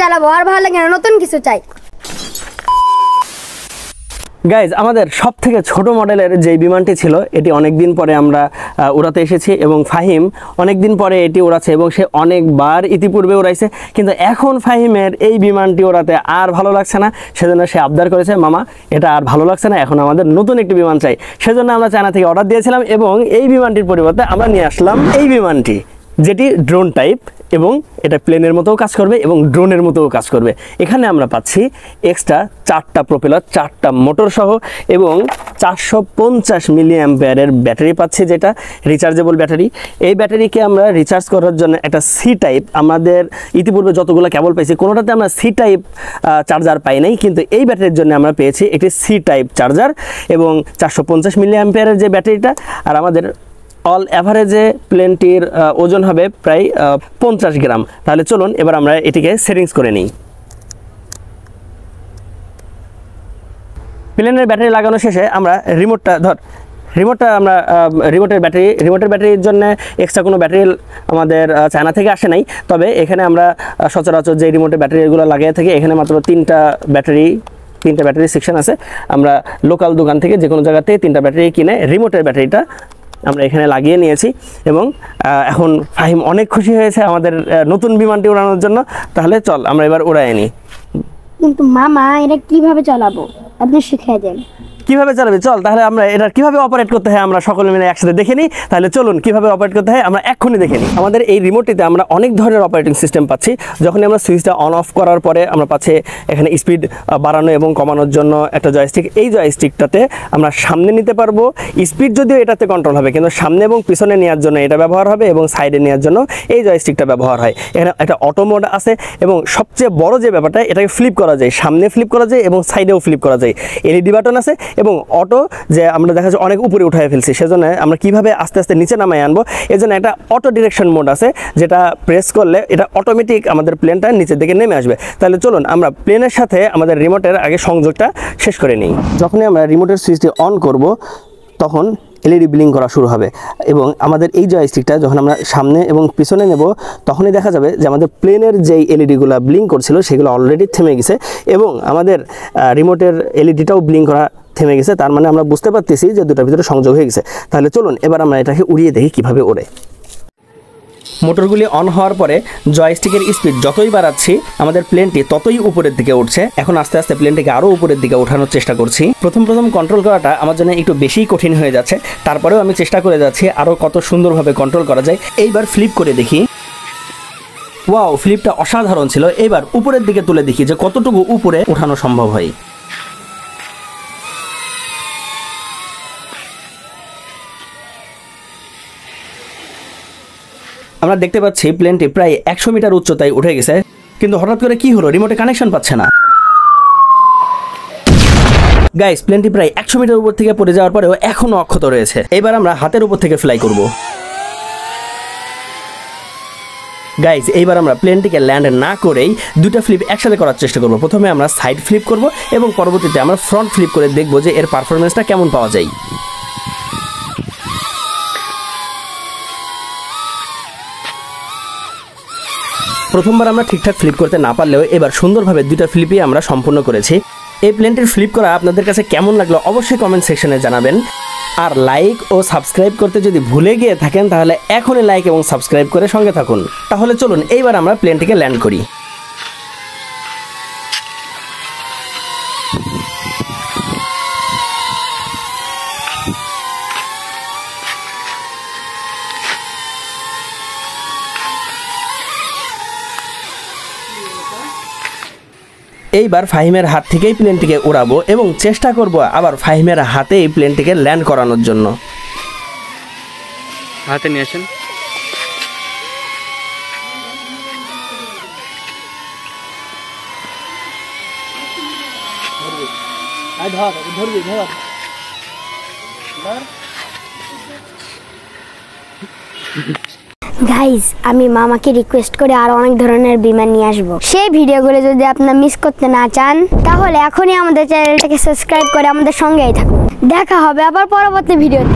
চালাবো, আর ভালো লাগে না, নতুন কিছু চাই। গাইজ, আমাদের সব থেকে ছোট মডেলের যে বিমানটি ছিল এটি অনেক দিন পরে আমরা উড়াতে এসেছি এবং ফাহিম অনেক দিন পরে এটি উড়াচ্ছে এবং সে অনেকবার ইতিপূর্বে উড়াইছে, কিন্তু এখন ফাহিমের এই বিমানটি উড়াতে আর ভালো লাগছে না। সেজন্য সে আবদার করেছে, মামা এটা আর ভালো লাগছে না, এখন আমাদের নতুন একটি বিমান চাই। সেজন্য আমরা চায়না থেকে অর্ডার দিয়েছিলাম এবং এই বিমানটির পরিবর্তে আমরা নিয়ে আসলাম এই বিমানটি, যেটি ড্রোন টাইপ এবং এটা প্লেনের মতোও কাজ করবে এবং ড্রোনের মতোও কাজ করবে। এখানে আমরা পাচ্ছি এক্সট্রা 4টা প্রপেলার, 4টা মোটর সহ এবং 450 মিলি অ্যাম্পিয়ারের ব্যাটারি পাচ্ছি, যেটা রিচার্জেবল ব্যাটারি। এই ব্যাটারিকে আমরা রিচার্জ করার জন্য একটা সি টাইপ, আমাদের ইতিপূর্বে যতগুলো কেবল পাইছি কোনোটাতে আমরা সি টাইপ চার্জার পাই নাই, কিন্তু এই ব্যাটারির জন্য আমরা পেয়েছি একটি সি টাইপ চার্জার এবং 450 মিলি অ্যাম্পিয়ারের যে ব্যাটারিটা। আর আমাদের অল অ্যাভারেজে প্লেনটির ওজন হবে প্রায় 50 গ্রাম। তাহলে চলুন এবার আমরা এটিকে সেটিংস করে নিই। প্লেনের ব্যাটারি লাগানো শেষে আমরা রিমোটের ব্যাটারির জন্য এক্সট্রা কোনো ব্যাটারি আমাদের চায়না থেকে আসে নাই। তবে এখানে আমরা সচরাচর যে রিমোটের ব্যাটারিগুলো লাগিয়ে থাকি, এখানে মাত্র 3টা ব্যাটারি সেকশন আছে। আমরা লোকাল দোকান থেকে যে কোনো জায়গাতে 3টা ব্যাটারি কিনে রিমোটের ব্যাটারিটা আমরা এখানে লাগিয়ে নিয়েছি এবং এখন ফাহিম অনেক খুশি হয়েছে আমাদের নতুন বিমানটি উড়ানোর জন্য। তাহলে চল আমরা এবার উড়াই নিই। কিন্তু মামা এটা কিভাবে চালাবো আপনি শিখিয়ে দেন। কিভাবে চালাবে? চল তাহলে আমরা এটা কিভাবে অপারেট করতে হয় আমরা সকলে মিলে একসাথে দেখে নিই। তাহলে চলুন কিভাবে অপারেট করতে হয় আমরা এক্ষুনি দেখে নিই। আমাদের এই রিমোটটিতে আমরা অনেক ধরনের অপারেটিং সিস্টেম পাচ্ছি। যখনই আমরা সুইচটা অন অফ করার পরে আমরা পাচ্ছি এখানে স্পিড বাড়ানো এবং কমানোর জন্য একটা জয়স্টিক। এই জয়স্টিকটাতে আমরা সামনে নিতে পারবো, স্পিড যদিও এটাতে কন্ট্রোল হবে, কিন্তু সামনে এবং পিছনে নেওয়ার জন্য এটা ব্যবহার হবে এবং সাইডে নেওয়ার জন্য এই জয়স্টিকটা ব্যবহার হয়। এখানে একটা অটো মোড আছে এবং সবচেয়ে বড় যে ব্যাপারটা, এটাকে ফ্লিপ করা যায়, সামনে ফ্লিপ করা যায় এবং সাইডেও ফ্লিপ করা যায়। এলইডি বাটন আছে এবং অটো, যে আমরা দেখা যাচ্ছে অনেক উপরে উঠায় ফেলছি, সেজন্য আমরা কিভাবে আস্তে আস্তে নিচে নামায় আনবো এর জন্য একটা অটো ডিরেকশন মোড আছে, যেটা প্রেস করলে এটা অটোমেটিক আমাদের প্লেনটা নিচের দিকে নেমে আসবে। তাহলে চলুন আমরা প্লেনের সাথে আমাদের রিমোটের আগে সংযোগটা শেষ করে নিই। যখনই আমরা রিমোটের সুইচটি অন করব তখন এলইডি ব্লিং করা শুরু হবে এবং আমাদের এই জয়স্টিকটা যখন আমরা সামনে এবং পিছনে নেব তখনই দেখা যাবে যে আমাদের প্লেনের যেই এলইডিগুলো ব্লিং করছিল সেগুলো অলরেডি থেমে গেছে এবং আমাদের রিমোটের এলইডিটাও ব্লিং করা থেমে গেছে। তার মানে আমরা বুঝতে পারতেছি যে দুটার ভিতরে সংযোগ হয়ে গেছে। তাহলে চলুন এবার আমরা এটাকে উড়িয়ে দেখি কিভাবে ওড়ে। মোটরগুলি অন হওয়ার পরে জয়স্টিকের স্পিড যতই বাড়াচ্ছি আমাদের প্লেনটি ততই উপরের দিকে উঠছে। এখন আস্তে আস্তে প্লেনটিকে আরও উপরের দিকে ওঠানোর চেষ্টা করছি। প্রথম কন্ট্রোল করাটা আমার জন্য একটু বেশি কঠিন হয়ে যাচ্ছে, তারপরেও আমি চেষ্টা করে যাচ্ছি আরও কত সুন্দরভাবে কন্ট্রোল করা যায়। এইবার ফ্লিপ করে দেখি। ওয়াও, ফ্লিপটা অসাধারণ ছিল। এবার উপরের দিকে তুলে দেখি যে কতটুকু উপরে ওঠানো সম্ভব হয়। আমরা দেখতে পাচ্ছি প্লেনটি প্রায় 100 মিটার উচ্চতায় উঠে গেছে, কিন্তু হঠাৎ করে কি হলো, রিমোটে কানেকশন পাচ্ছে না। গাইস, প্লেনটি প্রায় 100 মিটার উপর থেকে পড়ে যাওয়ার পরেও এখনো অক্ষত রয়েছে। এবার আমরা হাতের উপর থেকে ফ্লাই করব। গাইস, এইবার আমরা প্লেনটিকে ল্যান্ড না করেই দুটা ফ্লিপ একসাথে করার চেষ্টা করব। প্রথমে আমরা সাইড ফ্লিপ করব এবং পরবর্তীতে আমরা ফ্রন্ট ফ্লিপ করে দেখব যে এর পারফরমেন্সটা কেমন পাওয়া যায়। প্রথমবার আমরা ঠিকঠাক ফ্লিপ করতে না পারলেও এবার সুন্দরভাবে দুটা ফ্লিপই আমরা সম্পূর্ণ করেছি। এই প্লেনটির ফ্লিপ করা আপনাদের কাছে কেমন লাগলো অবশ্যই কমেন্ট সেকশনে জানাবেন। আর লাইক ও সাবস্ক্রাইব করতে যদি ভুলে গিয়ে থাকেন তাহলে এখনই লাইক এবং সাবস্ক্রাইব করে সঙ্গে থাকুন। তাহলে চলুন এইবার আমরা প্লেনটিকে ল্যান্ড করি। এইবার ফাহিমের হাত থেকেই প্লেনটিকে উড়াবো এবং চেষ্টা করব আবার ফাহিমের হাতে এই প্লেনটিকে ল্যান্ড করানোর জন্য। হাতে নিয়ে আসেন। গাইজ, আমি মামাকে রিকোয়েস্ট করে আর অনেক ধরনের বিমান নিয়ে আসবো। সেই ভিডিওগুলো যদি আপনারা মিস করতে না চান তাহলে এখনই আমাদের চ্যানেলটাকে সাবস্ক্রাইব করে আমাদের সঙ্গেই থাকুন। দেখা হবে আবার পরবর্তী ভিডিওতে।